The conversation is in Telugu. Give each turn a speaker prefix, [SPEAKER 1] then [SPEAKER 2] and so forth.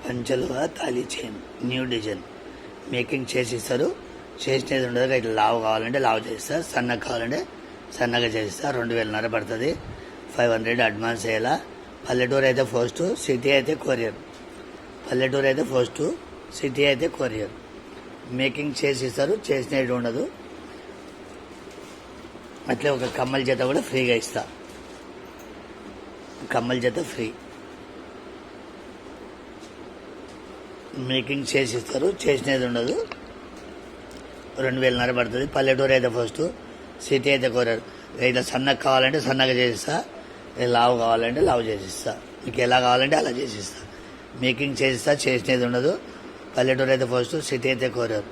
[SPEAKER 1] పంచలుగా తాళీ చైన్ న్యూ డిజైన్ మేకింగ్ చేసి ఇస్తారు. చేసినది ఉండదు. ఇట్లా లావు కావాలంటే లావు చేస్తారు, సన్నగా కావాలంటే సన్నగా చేస్తారు. 2000 పడుతుంది. 500 అడ్వాన్స్ అయ్యేలా. పల్లెటూరు అయితే ఫస్ట్, సిటీ అయితే కొరియర్. పల్లెటూరు అయితే ఫస్ట్, సిటీ అయితే కొరియర్. మేకింగ్ చేసి ఇస్తారు, చేసినది ఉండదు. అట్లే ఒక కమ్మల జత కూడా ఫ్రీగా ఇస్తా. కమ్మల జత ఫ్రీ. మేకింగ్ చేసి ఇస్తారు, చేసినది ఉండదు. 2000 పడుతుంది. పల్లెటూరు అయితే ఫస్ట్, సిటీ అయితే కొరియర్. ఇట్లా సన్నగా కావాలంటే సన్నగా చేసిస్తా, లావు కావాలంటే లావు చేసిస్తా. మీకు ఎలా కావాలంటే అలా చేసిస్తా. మేకింగ్ చేసిస్తా, చేసినది ఉండదు. పల్లెటూరు అయితే ఫస్ట్, సిటీ అయితే కొరియర్.